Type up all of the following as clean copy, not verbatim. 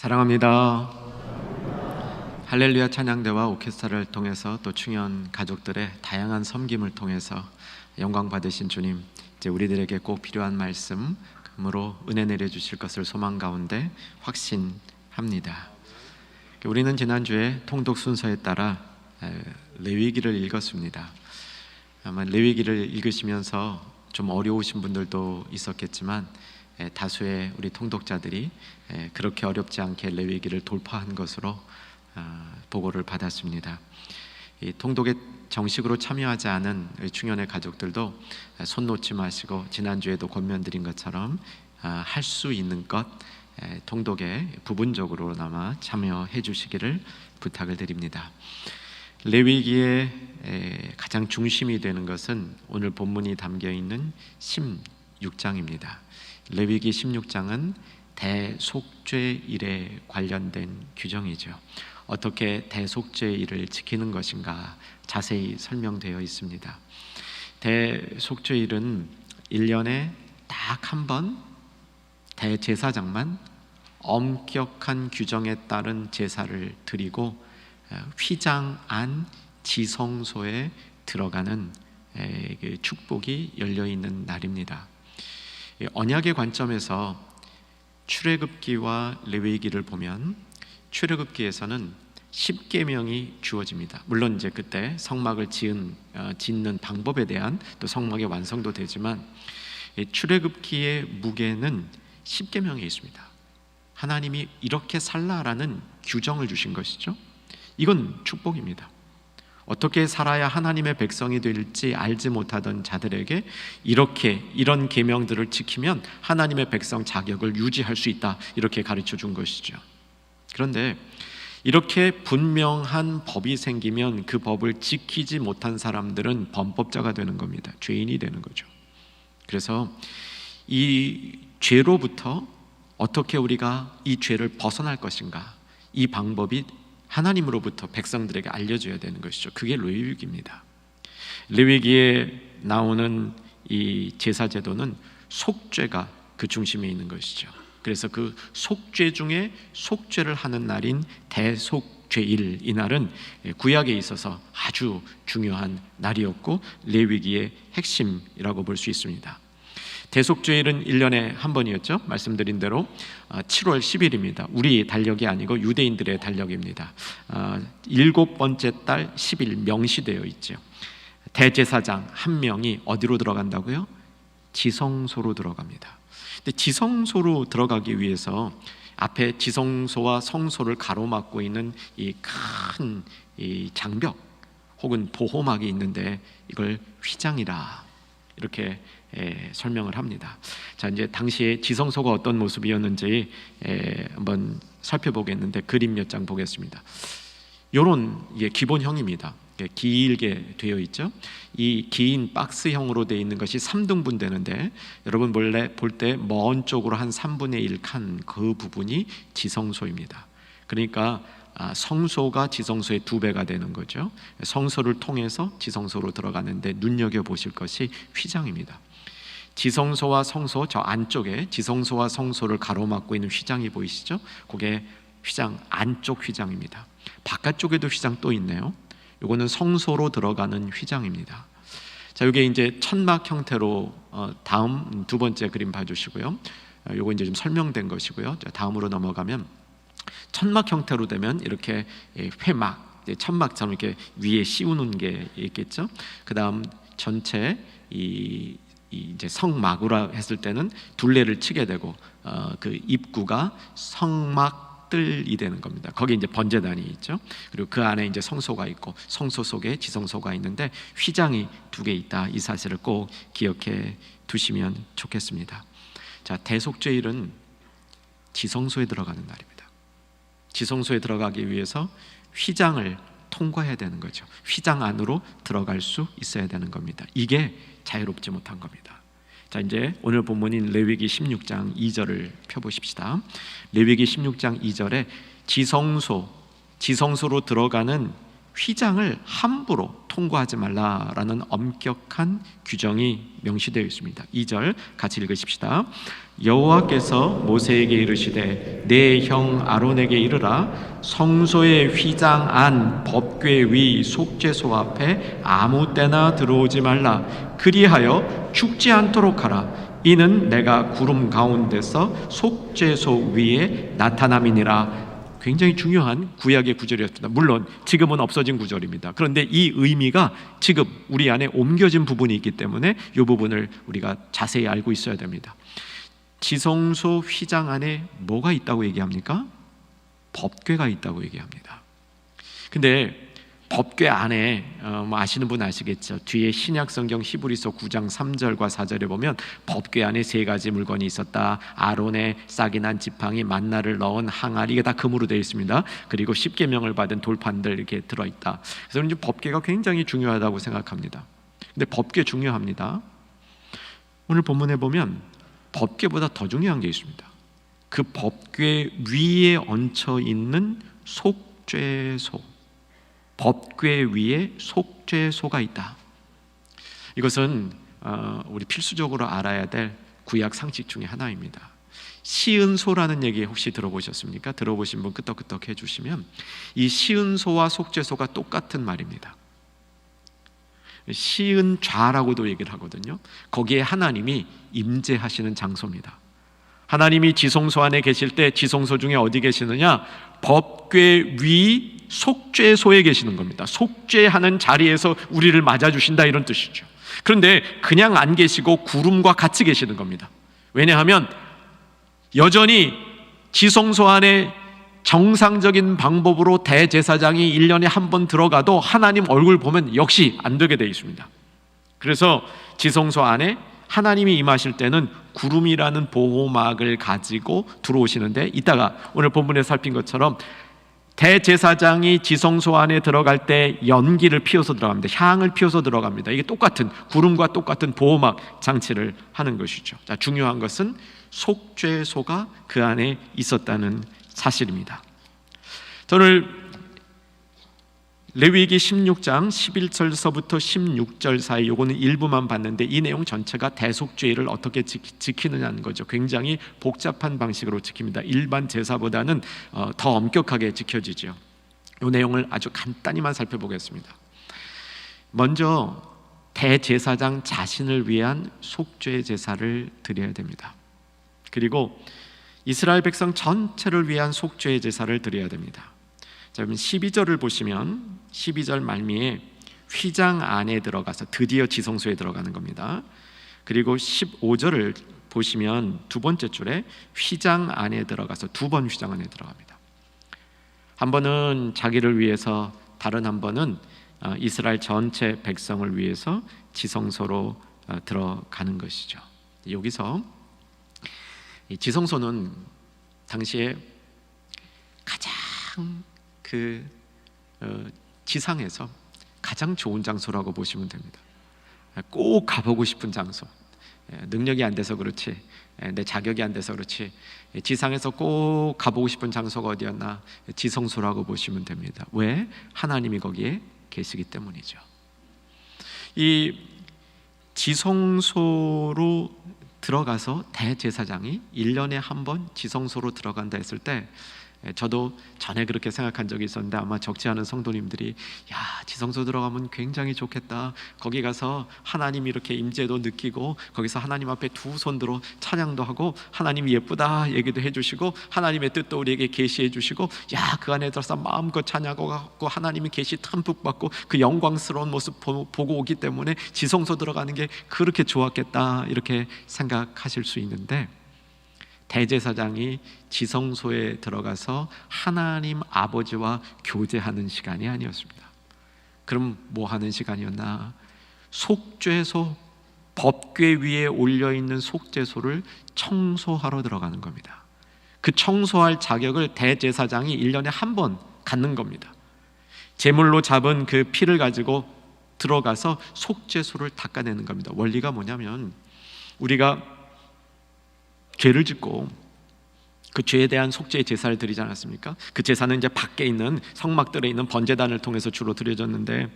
사랑합니다. 할렐루야 찬양대와 오케스트라를 통해서 또 충현 가족들의 다양한 섬김을 통해서 영광 받으신 주님, 이제 우리들에게 꼭 필요한 말씀으로 은혜 내려주실 것을 소망 가운데 확신합니다. 우리는 지난주에 통독 순서에 따라 레위기를 읽었습니다. 아마 레위기를 읽으시면서 좀 어려우신 분들도 있었겠지만 다수의 우리 통독자들이 그렇게 어렵지 않게 레위기를 돌파한 것으로 보고를 받았습니다. 이 통독에 정식으로 참여하지 않은 충현의 가족들도 손 놓지 마시고 지난주에도 권면드린 것처럼 할 수 있는 것 통독에 부분적으로나마 참여해 주시기를 부탁을 드립니다. 레위기의 가장 중심이 되는 것은 오늘 본문이 담겨 있는 16장입니다. 레위기 16장은 대속죄일에 관련된 규정이죠. 어떻게 대속죄일을 지키는 것인가 자세히 설명되어 있습니다. 대속죄일은 1년에 딱 한 번 대제사장만 엄격한 규정에 따른 제사를 드리고 휘장 안 지성소에 들어가는 축복이 열려있는 날입니다. 언약의 관점에서 출애굽기와 레위기를 보면 출애굽기에서는 10계명이 주어집니다. 물론 이제 그때 성막을 짓는 방법에 대한 또 성막의 완성도 되지만 출애굽기의 무게는 10계명에 있습니다. 하나님이 이렇게 살라라는 규정을 주신 것이죠. 이건 축복입니다. 어떻게 살아야 하나님의 백성이 될지 알지 못하던 자들에게 이런 계명들을 지키면 하나님의 백성 자격을 유지할 수 있다, 이렇게 가르쳐 준 것이죠. 그런데 이렇게 분명한 법이 생기면 그 법을 지키지 못한 사람들은 범법자가 되는 겁니다. 죄인이 되는 거죠. 그래서 이 죄로부터 어떻게 우리가 이 죄를 벗어날 것인가, 이 방법이 하나님으로부터 백성들에게 알려줘야 되는 것이죠. 그게 레위기입니다. 레위기에 나오는 이 제사제도는 속죄가 그 중심에 있는 것이죠. 그래서 그 속죄 중에 속죄를 하는 날인 대속죄일, 이 날은 구약에 있어서 아주 중요한 날이었고 레위기의 핵심이라고 볼 수 있습니다. 대속죄일은 1년에 한 번이었죠. 말씀드린 대로 7월 10일입니다. 우리 달력이 아니고 유대인들의 달력입니다. 7번째 달 10일 명시되어 있죠. 대제사장 한 명이 어디로 들어간다고요? 지성소로 들어갑니다. 근데 지성소로 들어가기 위해서 앞에 지성소와 성소를 가로막고 있는 이 큰 장벽 혹은 보호막이 있는데 이걸 휘장이라 이렇게 설명을 합니다. 자, 이제 당시에 지성소가 어떤 모습이었는지 한번 살펴보겠는데 그림 몇 장 보겠습니다. 이런 기본형입니다. 길게 되어 있죠. 이 긴 박스형으로 되어 있는 것이 3등분 되는데 여러분 볼 때 먼 쪽으로 한 3분의 1 칸 그 부분이 지성소입니다. 그러니까 성소가 지성소의 2배가 되는 거죠. 성소를 통해서 지성소로 들어가는데 눈여겨보실 것이 휘장입니다. 지성소와 성소 저 안쪽에 지성소와 성소를 가로막고 있는 휘장이 보이시죠? 그게 휘장, 안쪽 휘장입니다. 바깥쪽에도 휘장 또 있네요. 이거는 성소로 들어가는 휘장입니다. 자, 이게 이제 천막 형태로 다음 두 번째 그림 봐주시고요. 이거 이제 좀 설명된 것이고요. 자, 다음으로 넘어가면 천막 형태로 되면 이렇게 회막, 천막처럼 이렇게 위에 씌우는 게 있겠죠. 그 다음 전체 이제 성막으로 했을 때는 둘레를 치게 되고 그 입구가 성막들이 되는 겁니다. 거기 이제 번제단이 있죠. 그리고 그 안에 이제 성소가 있고 성소 속에 지성소가 있는데 휘장이 2개 있다. 이 사실을 꼭 기억해 두시면 좋겠습니다. 자, 대속죄일은 지성소에 들어가는 날입니다. 지성소에 들어가기 위해서 휘장을 통과해야 되는 거죠. 휘장 안으로 들어갈 수 있어야 되는 겁니다. 이게 자유롭지 못한 겁니다. 자, 이제 오늘 본문인 레위기 16장 2절을 펴보십시다. 레위기 16장 2절에 지성소로 들어가는 휘장을 함부로 통과하지 말라라는 엄격한 규정이 명시되어 있습니다. 2절 같이 읽으십시다. 여호와께서 모세에게 이르시되 내 형 아론에게 이르라 성소의 휘장 안 법궤 위 속죄소 앞에 아무 때나 들어오지 말라. 그리하여 죽지 않도록 하라. 이는 내가 구름 가운데서 속죄소 위에 나타남이니라. 굉장히 중요한 구약의 구절이었습니다. 물론 지금은 없어진 구절입니다. 그런데 이 의미가 지금 우리 안에 옮겨진 부분이 있기 때문에 이 부분을 우리가 자세히 알고 있어야 됩니다. 지성소 휘장 안에 뭐가 있다고 얘기합니까? 법궤가 있다고 얘기합니다. 근데 법궤 안에 아시는 분 아시겠죠? 뒤에 신약성경 히브리서 9장 3절과 4절에 보면 법궤 안에 세 가지 물건이 있었다. 아론의 싹이 난 지팡이, 만나를 넣은 항아리, 이게 다 금으로 되어 있습니다. 그리고 십계명을 받은 돌판들 이렇게 들어있다. 그래서 이제 법궤가 굉장히 중요하다고 생각합니다. 근데 법궤 중요합니다. 오늘 본문에 보면 법궤보다 더 중요한 게 있습니다. 그 법궤 위에 얹혀 있는 속죄소, 법궤 위에 속죄소가 있다. 이것은 우리 필수적으로 알아야 될 구약 상식 중에 하나입니다. 시은소라는 얘기 혹시 들어보셨습니까? 들어보신 분 끄떡끄떡 해주시면, 이 시은소와 속죄소가 똑같은 말입니다. 시은좌라고도 얘기를 하거든요. 거기에 하나님이 임재하시는 장소입니다. 하나님이 지성소 안에 계실 때 지성소 중에 어디 계시느냐? 법궤 위 속죄소에 계시는 겁니다. 속죄하는 자리에서 우리를 맞아주신다, 이런 뜻이죠. 그런데 그냥 안 계시고 구름과 같이 계시는 겁니다. 왜냐하면 여전히 지성소 안에 정상적인 방법으로 대제사장이 1년에 한 번 들어가도 하나님 얼굴 보면 역시 안 되게 되어 있습니다. 그래서 지성소 안에 하나님이 임하실 때는 구름이라는 보호막을 가지고 들어오시는데, 이따가 오늘 본문에 살핀 것처럼 대제사장이 지성소 안에 들어갈 때 연기를 피워서 들어갑니다. 향을 피워서 들어갑니다. 이게 똑같은, 구름과 똑같은 보호막 장치를 하는 것이죠. 자, 중요한 것은 속죄소가 그 안에 있었다는 사실입니다. 저는 레위기 16장 11절서부터 16절 사이, 요거는 일부만 봤는데 이 내용 전체가 대속죄를 어떻게 지키느냐는 거죠. 굉장히 복잡한 방식으로 지킵니다. 일반 제사보다는 더 엄격하게 지켜지죠. 이 내용을 아주 간단히만 살펴보겠습니다. 먼저 대제사장 자신을 위한 속죄 제사를 드려야 됩니다. 그리고 이스라엘 백성 전체를 위한 속죄 제사를 드려야 됩니다. 자, 그럼 12절을 보시면 12절 말미에 휘장 안에 들어가서 드디어 지성소에 들어가는 겁니다. 그리고 15절을 보시면 두 번째 줄에 휘장 안에 들어가서 두 번 휘장 안에 들어갑니다. 한 번은 자기를 위해서, 다른 한 번은 이스라엘 전체 백성을 위해서 지성소로 들어가는 것이죠. 여기서 이 지성소는 당시에 가장 지상에서 가장 좋은 장소라고 보시면 됩니다. 꼭 가보고 싶은 장소. 능력이 안 돼서 그렇지, 내 자격이 안 돼서 그렇지, 지상에서 꼭 가보고 싶은 장소가 어디였나? 지성소라고 보시면 됩니다. 왜? 하나님이 거기에 계시기 때문이죠. 이 지성소로 들어가서 대제사장이 1년에 한 번 지성소로 들어간다 했을 때, 저도 전에 그렇게 생각한 적이 있었는데, 아마 적지 않은 성도님들이 야, 지성소 들어가면 굉장히 좋겠다, 거기 가서 하나님 이렇게 임재도 느끼고 거기서 하나님 앞에 두 손 들어 찬양도 하고 하나님이 예쁘다 얘기도 해주시고 하나님의 뜻도 우리에게 계시해 주시고, 야, 그 안에 들어서 마음껏 찬양하고 하나님이 계시 탐뿍 받고 그 영광스러운 모습 보고 오기 때문에 지성소 들어가는 게 그렇게 좋았겠다, 이렇게 생각하실 수 있는데, 대제사장이 지성소에 들어가서 하나님 아버지와 교제하는 시간이 아니었습니다. 그럼 뭐 하는 시간이었나? 속죄소, 법궤 위에 올려있는 속죄소를 청소하러 들어가는 겁니다. 그 청소할 자격을 대제사장이 1년에 한 번 갖는 겁니다. 제물로 잡은 그 피를 가지고 들어가서 속죄소를 닦아내는 겁니다. 원리가 뭐냐면, 우리가 죄를 짓고 그 죄에 대한 속죄의 제사를 드리지 않았습니까? 그 제사는 이제 밖에 있는 성막들에 있는 번제단을 통해서 주로 드려졌는데,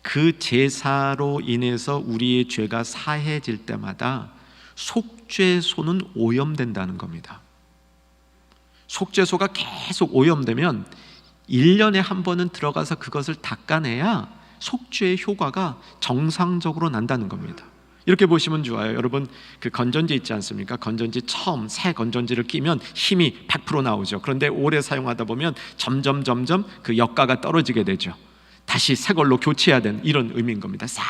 그 제사로 인해서 우리의 죄가 사해질 때마다 속죄소는 오염된다는 겁니다. 속죄소가 계속 오염되면 1년에 한 번은 들어가서 그것을 닦아내야 속죄의 효과가 정상적으로 난다는 겁니다. 이렇게 보시면 좋아요. 여러분, 그 건전지 있지 않습니까? 건전지 처음 새 건전지를 끼면 힘이 100% 나오죠. 그런데 오래 사용하다 보면 점점 그 역가가 떨어지게 되죠. 다시 새 걸로 교체해야 되는 이런 의미인 겁니다. 싹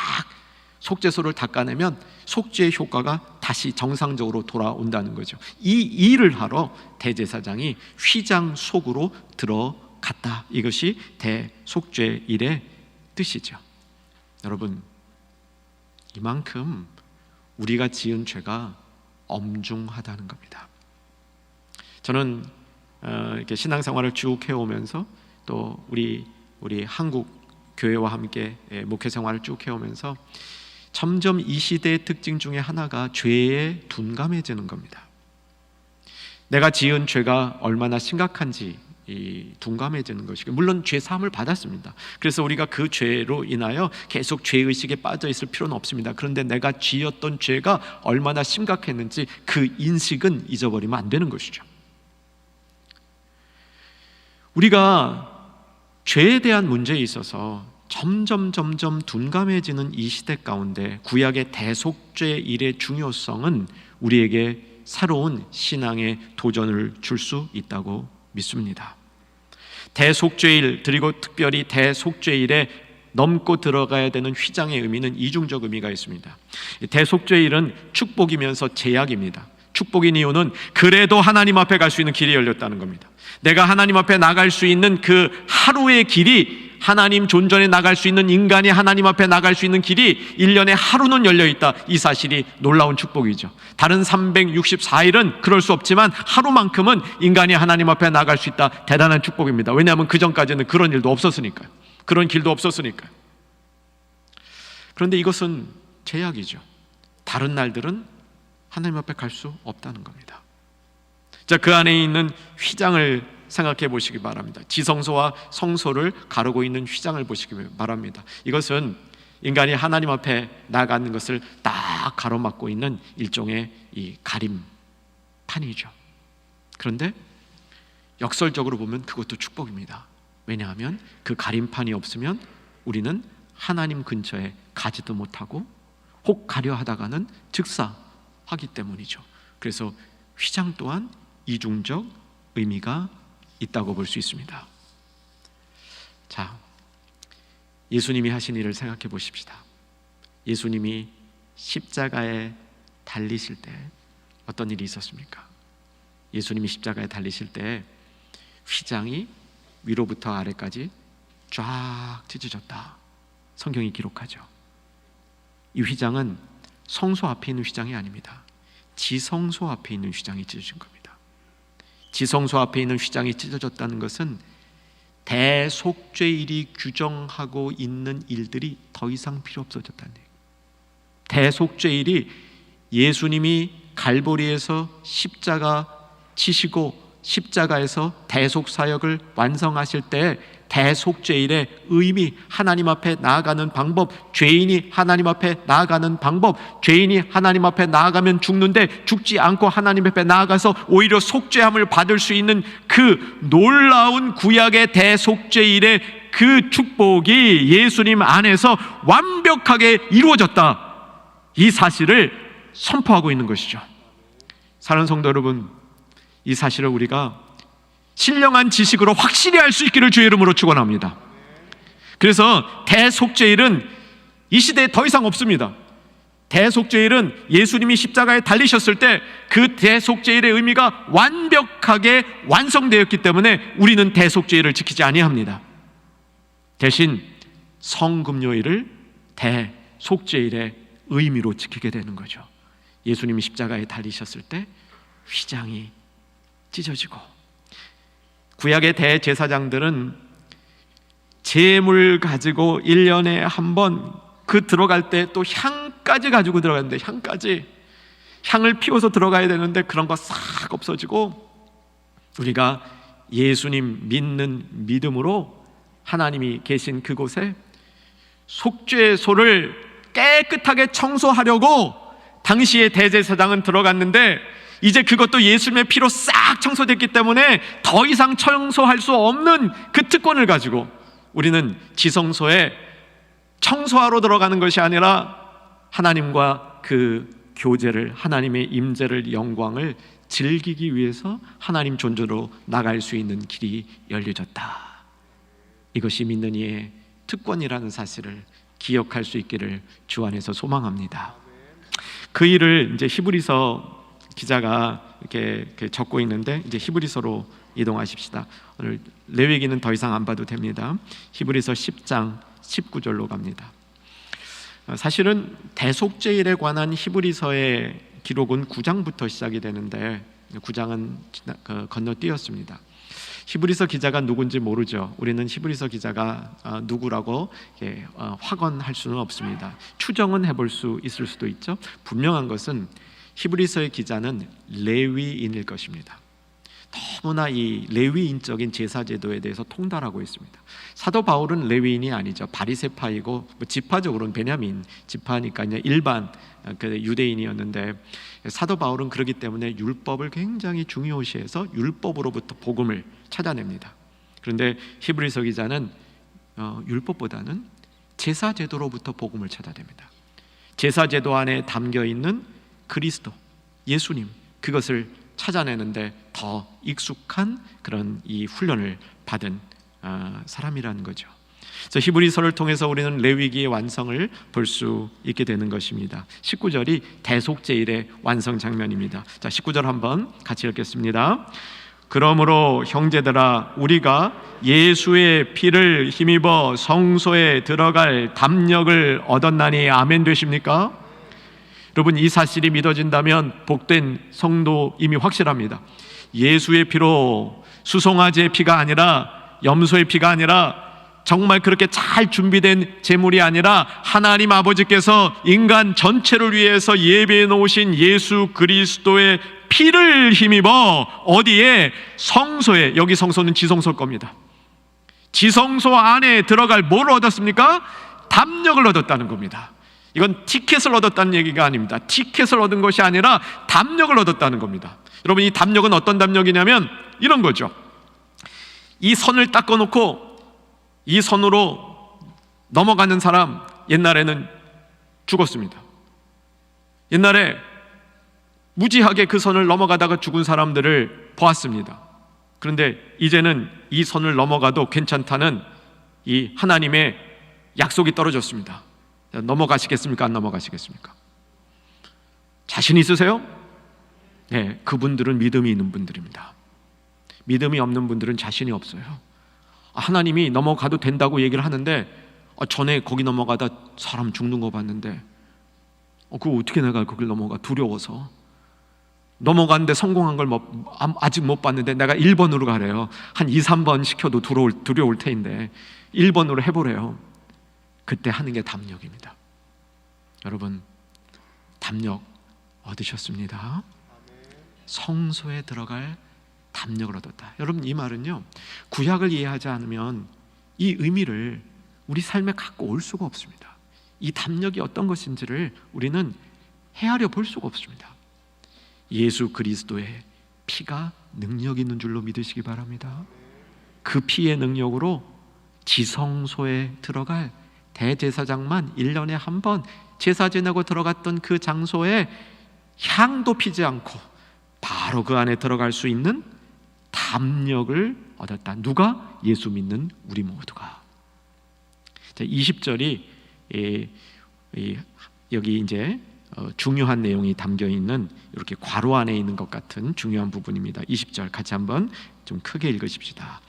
속죄소를 닦아내면 속죄의 효과가 다시 정상적으로 돌아온다는 거죠. 이 일을 하러 대제사장이 휘장 속으로 들어갔다. 이것이 대속죄일의 뜻이죠. 여러분, 이만큼 우리가 지은 죄가 엄중하다는 겁니다. 저는 이렇게 신앙생활을 쭉 해오면서 또 우리 한국 교회와 함께 목회생활을 쭉 해오면서 점점 이 시대의 특징 중에 하나가 죄에 둔감해지는 겁니다. 내가 지은 죄가 얼마나 심각한지 둔감해지는 것이고, 물론 죄 사함을 받았습니다. 그래서 우리가 그 죄로 인하여 계속 죄의식에 빠져 있을 필요는 없습니다. 그런데 내가 지었던 죄가 얼마나 심각했는지 그 인식은 잊어버리면 안 되는 것이죠. 우리가 죄에 대한 문제에 있어서 점점 둔감해지는 이 시대 가운데 구약의 대속죄일의 중요성은 우리에게 새로운 신앙의 도전을 줄 수 있다고 믿습니다. 대속죄일, 그리고 특별히 대속죄일에 넘고 들어가야 되는 휘장의 의미는 이중적 의미가 있습니다. 대속죄일은 축복이면서 제약입니다. 축복인 이유는 그래도 하나님 앞에 갈 수 있는 길이 열렸다는 겁니다. 내가 하나님 앞에 나갈 수 있는 그 하루의 길이, 하나님 존전에 나갈 수 있는, 인간이 하나님 앞에 나갈 수 있는 길이 1년에 하루는 열려있다. 이 사실이 놀라운 축복이죠. 다른 364일은 그럴 수 없지만 하루만큼은 인간이 하나님 앞에 나갈 수 있다. 대단한 축복입니다. 왜냐하면 그 전까지는 그런 일도 없었으니까요. 그런 길도 없었으니까요. 그런데 이것은 제약이죠. 다른 날들은 하나님 앞에 갈 수 없다는 겁니다. 자, 그 안에 있는 휘장을 생각해 보시기 바랍니다. 지성소와 성소를 가르고 있는 휘장을 보시기 바랍니다. 이것은 인간이 하나님 앞에 나가는 것을 딱 가로막고 있는 일종의 이 가림판이죠. 그런데 역설적으로 보면 그것도 축복입니다. 왜냐하면 그 가림판이 없으면 우리는 하나님 근처에 가지도 못하고 혹 가려 하다가는 즉사하기 때문이죠. 그래서 휘장 또한 이중적 의미가 있다고 볼 수 있습니다. 자, 예수님이 하신 일을 생각해 보십시다. 예수님이 십자가에 달리실 때 어떤 일이 있었습니까? 예수님이 십자가에 달리실 때 휘장이 위로부터 아래까지 쫙 찢어졌다. 성경이 기록하죠. 이 휘장은 성소 앞에 있는 휘장이 아닙니다. 지성소 앞에 있는 휘장이 찢어진 겁니다. 지성소 앞에 있는 휘장이 찢어졌다는 것은 대속죄일이 규정하고 있는 일들이 더 이상 필요 없어졌다는 얘기예요. 대속죄일이 예수님이 갈보리에서 십자가 치시고 십자가에서 대속사역을 완성하실 때 대속죄일의 의미, 하나님 앞에 나아가는 방법, 죄인이 하나님 앞에 나아가는 방법, 죄인이 하나님 앞에 나아가면 죽는데 죽지 않고 하나님 앞에 나아가서 오히려 속죄함을 받을 수 있는 그 놀라운 구약의 대속죄일의 그 축복이 예수님 안에서 완벽하게 이루어졌다. 이 사실을 선포하고 있는 것이죠. 사랑하는 성도 여러분, 이 사실을 우리가 신령한 지식으로 확실히 알 수 있기를 주의 이름으로 축원합니다. 그래서 대속죄일은 이 시대에 더 이상 없습니다. 대속죄일은 예수님이 십자가에 달리셨을 때 그 대속죄일의 의미가 완벽하게 완성되었기 때문에 우리는 대속죄일을 지키지 아니합니다. 대신 성금요일을 대속죄일의 의미로 지키게 되는 거죠. 예수님이 십자가에 달리셨을 때 휘장이 찢어지고, 구약의 대제사장들은 제물 가지고 1년에 한 번 그 들어갈 때 또 향까지 가지고 들어가는데, 향을 피워서 들어가야 되는데 그런 거 싹 없어지고 우리가 예수님 믿는 믿음으로 하나님이 계신 그곳에 속죄소를 깨끗하게 청소하려고 당시의 대제사장은 들어갔는데, 이제 그것도 예수님의 피로 싹 청소됐기 때문에 더 이상 청소할 수 없는 그 특권을 가지고 우리는 지성소에 청소하러 들어가는 것이 아니라 하나님과 그 교제를, 하나님의 임재를, 영광을 즐기기 위해서 하나님 존재로 나갈 수 있는 길이 열려졌다. 이것이 믿는 이의 특권이라는 사실을 기억할 수 있기를 주 안에서 소망합니다. 그 일을 이제 히브리서 기자가 이렇게 적고 있는데, 이제 히브리서로 이동하십시다. 오늘 레위기는 더 이상 안 봐도 됩니다. 히브리서 10장 19절로 갑니다. 사실은 대속죄일에 관한 히브리서의 기록은 9장부터 시작이 되는데 9장은 건너뛰었습니다. 히브리서 기자가 누군지 모르죠. 우리는 히브리서 기자가 누구라고 확언할 수는 없습니다. 추정은 해볼 수 있을 수도 있죠. 분명한 것은 히브리서의 기자는 레위인일 것입니다. 너무나 이 레위인적인 제사제도에 대해서 통달하고 있습니다. 사도 바울은 레위인이 아니죠. 바리새파이고 지파적으로는 베냐민 지파니까 그냥 일반 유대인이었는데, 사도 바울은 그렇기 때문에 율법을 굉장히 중요시해서 율법으로부터 복음을 찾아냅니다. 그런데 히브리서 기자는 율법보다는 제사제도로부터 복음을 찾아냅니다. 제사제도 안에 담겨있는 그리스도, 예수님, 그것을 찾아내는데 더 익숙한 그런 이 훈련을 받은 사람이라는 거죠. 그래서 히브리서를 통해서 우리는 레위기의 완성을 볼 수 있게 되는 것입니다. 19절이 대속죄일의 완성 장면입니다. 자, 19절 한번 같이 읽겠습니다. 그러므로 형제들아, 우리가 예수의 피를 힘입어 성소에 들어갈 담력을 얻었나니 아멘 되십니까? 여러분, 이 사실이 믿어진다면 복된 성도임이 확실합니다. 예수의 피로, 수송아지의 피가 아니라, 염소의 피가 아니라, 정말 그렇게 잘 준비된 제물이 아니라 하나님 아버지께서 인간 전체를 위해서 예배해 놓으신 예수 그리스도의 피를 힘입어 어디에? 성소에. 여기 성소는 지성소일 겁니다. 지성소 안에 들어갈 뭘 얻었습니까? 담력을 얻었다는 겁니다. 이건 티켓을 얻었다는 얘기가 아닙니다. 티켓을 얻은 것이 아니라 담력을 얻었다는 겁니다. 여러분, 이 담력은 어떤 담력이냐면 이런 거죠. 이 선을 닦아놓고 이 선으로 넘어가는 사람, 옛날에는 죽었습니다. 옛날에 무지하게 그 선을 넘어가다가 죽은 사람들을 보았습니다. 그런데 이제는 이 선을 넘어가도 괜찮다는 이 하나님의 약속이 떨어졌습니다. 넘어가시겠습니까? 안 넘어가시겠습니까? 자신 있으세요? 네, 그분들은 믿음이 있는 분들입니다. 믿음이 없는 분들은 자신이 없어요. 하나님이 넘어가도 된다고 얘기를 하는데, 전에 거기 넘어가다 사람 죽는 거 봤는데 그거 어떻게 내가 거길 넘어가? 두려워서. 넘어갔는데 성공한 걸 아직 못 봤는데 내가 1번으로 가래요. 한 2, 3번 시켜도 두려울 테인데 1번으로 해보래요. 그때 하는 게 담력입니다. 여러분, 담력 얻으셨습니다. 성소에 들어갈 담력을 얻었다. 여러분, 이 말은요, 구약을 이해하지 않으면 이 의미를 우리 삶에 갖고 올 수가 없습니다. 이 담력이 어떤 것인지를 우리는 헤아려 볼 수가 없습니다. 예수 그리스도의 피가 능력 있는 줄로 믿으시기 바랍니다. 그 피의 능력으로 지성소에 들어갈 대제사장만 1년에 한 번 제사 지내고 들어갔던 그 장소에 향도 피지 않고 바로 그 안에 들어갈 수 있는 담력을 얻었다. 누가? 예수 믿는 우리 모두가. 20절이 여기 이제 중요한 내용이 담겨 있는, 이렇게 괄호 안에 있는 것 같은 중요한 부분입니다. 20절 같이 한번 좀 크게 읽으십시다.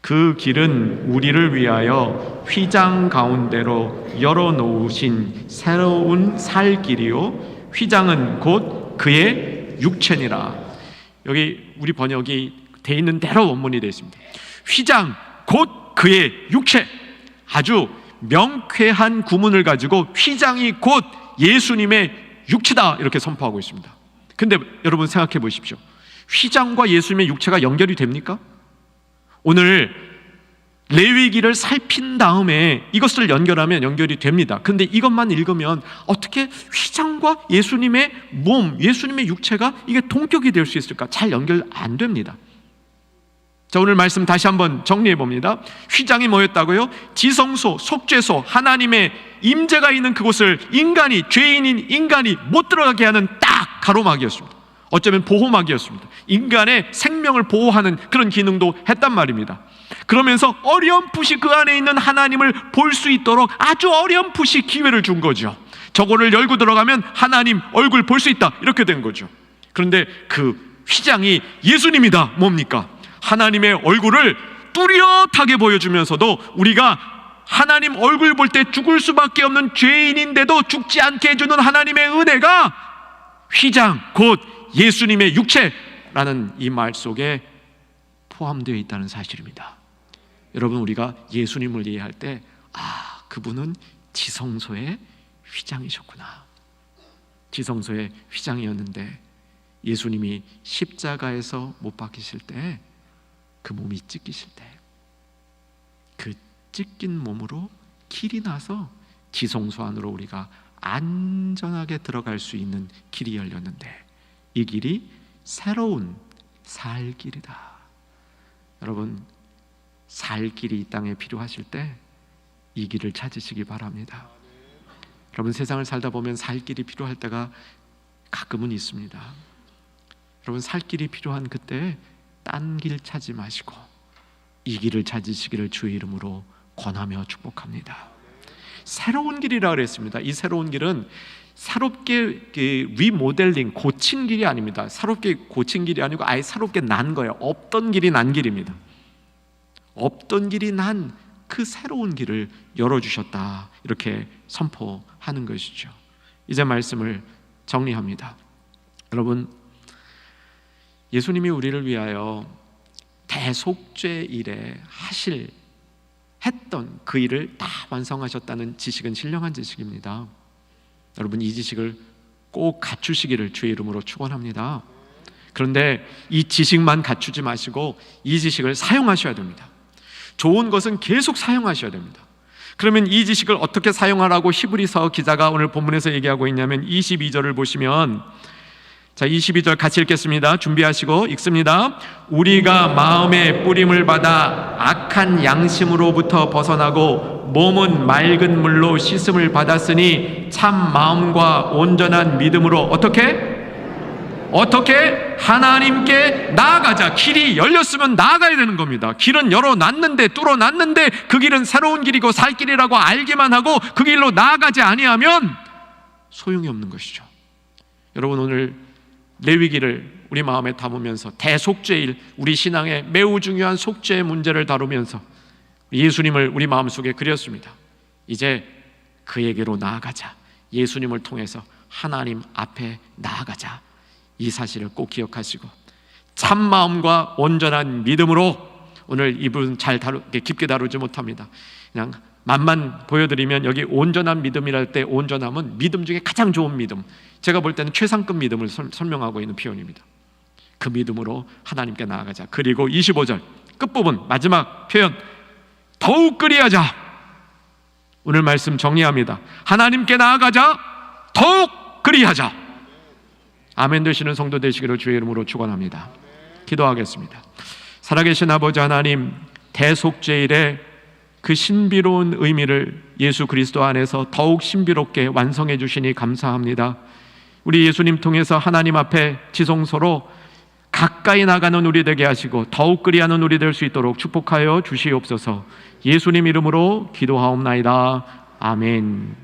그 길은 우리를 위하여 휘장 가운데로 열어놓으신 새로운 살 길이요, 휘장은 곧 그의 육체니라. 여기 우리 번역이 돼 있는 대로 원문이 되어 있습니다. 휘장 곧 그의 육체. 아주 명쾌한 구문을 가지고 휘장이 곧 예수님의 육체다, 이렇게 선포하고 있습니다. 근데 여러분 생각해 보십시오. 휘장과 예수님의 육체가 연결이 됩니까? 오늘 레위기를 살핀 다음에 이것을 연결하면 연결이 됩니다. 그런데 이것만 읽으면 어떻게 휘장과 예수님의 몸, 예수님의 육체가 이게 동격이 될 수 있을까? 잘 연결 안 됩니다. 자, 오늘 말씀 다시 한번 정리해 봅니다. 휘장이 뭐였다고요? 지성소, 속죄소, 하나님의 임재가 있는 그곳을 인간이, 죄인인 인간이 못 들어가게 하는 딱 가로막이었습니다. 어쩌면 보호막이었습니다. 인간의 생명을 보호하는 그런 기능도 했단 말입니다. 그러면서 어렴풋이 그 안에 있는 하나님을 볼 수 있도록 아주 어렴풋이 기회를 준 거죠. 저거를 열고 들어가면 하나님 얼굴 볼 수 있다, 이렇게 된 거죠. 그런데 그 휘장이 예수님이다. 뭡니까? 하나님의 얼굴을 뚜렷하게 보여주면서도 우리가 하나님 얼굴 볼 때 죽을 수밖에 없는 죄인인데도 죽지 않게 해주는 하나님의 은혜가 휘장, 곧 예수님의 육체라는 이 말 속에 포함되어 있다는 사실입니다. 여러분, 우리가 예수님을 이해할 때 그분은 지성소의 휘장이셨구나. 지성소의 휘장이었는데 예수님이 십자가에서 못 박히실 때, 그 몸이 찢기실 때, 그 찢긴 몸으로 길이 나서 지성소 안으로 우리가 안전하게 들어갈 수 있는 길이 열렸는데, 이 길이 새로운 살 길이다. 여러분, 살 길이 이 땅에 필요하실 때 이 길을 찾으시기 바랍니다. 여러분, 세상을 살다 보면 살 길이 필요할 때가 가끔은 있습니다. 여러분, 살 길이 필요한 그때 딴 길 찾지 마시고 이 길을 찾으시기를 주의 이름으로 권하며 축복합니다. 새로운 길이라 그랬습니다. 이 새로운 길은 새롭게 리모델링, 고친 길이 아닙니다. 새롭게 고친 길이 아니고 아예 새롭게 난 거예요. 없던 길이 난 길입니다. 없던 길이 난 그 새로운 길을 열어주셨다, 이렇게 선포하는 것이죠. 이제 말씀을 정리합니다. 여러분, 예수님이 우리를 위하여 대속죄 일에 했던 그 일을 다 완성하셨다는 지식은 신령한 지식입니다. 여러분, 이 지식을 꼭 갖추시기를 주의 이름으로 축원합니다. 그런데 이 지식만 갖추지 마시고 이 지식을 사용하셔야 됩니다. 좋은 것은 계속 사용하셔야 됩니다. 그러면 이 지식을 어떻게 사용하라고 히브리서 기자가 오늘 본문에서 얘기하고 있냐면 22절을 보시면, 자, 22절 같이 읽겠습니다. 준비하시고 읽습니다. 우리가 마음의 뿌림을 받아 악한 양심으로부터 벗어나고 몸은 맑은 물로 씻음을 받았으니 참 마음과 온전한 믿음으로 어떻게 하나님께 나아가자. 길이 열렸으면 나아가야 되는 겁니다. 길은 열어놨는데, 뚫어놨는데 그 길은 새로운 길이고 살 길이라고 알기만 하고 그 길로 나아가지 아니하면 소용이 없는 것이죠. 여러분, 오늘 레위기를 우리 마음에 담으면서 대속죄일, 우리 신앙의 매우 중요한 속죄의 문제를 다루면서 예수님을 우리 마음속에 그렸습니다. 이제 그에게로 나아가자. 예수님을 통해서 하나님 앞에 나아가자. 이 사실을 꼭 기억하시고 참마음과 온전한 믿음으로, 오늘 이 부분 잘 깊게 다루지 못합니다. 그냥 맛만 보여드리면, 여기 온전한 믿음이랄 때 온전함은 믿음 중에 가장 좋은 믿음, 제가 볼 때는 최상급 믿음을 설명하고 있는 표현입니다. 그 믿음으로 하나님께 나아가자. 그리고 25절 끝부분 마지막 표현, 더욱 그리하자. 오늘 말씀 정리합니다. 하나님께 나아가자, 더욱 그리하자. 아멘 되시는 성도 되시기를 주의 이름으로 축원합니다. 기도하겠습니다. 살아계신 아버지 하나님, 대속죄일의 그 신비로운 의미를 예수 그리스도 안에서 더욱 신비롭게 완성해 주시니 감사합니다. 우리 예수님 통해서 하나님 앞에 지성소로 가까이 나가는 우리 되게 하시고 더욱 그리하는 우리 될 수 있도록 축복하여 주시옵소서. 예수님 이름으로 기도하옵나이다. 아멘.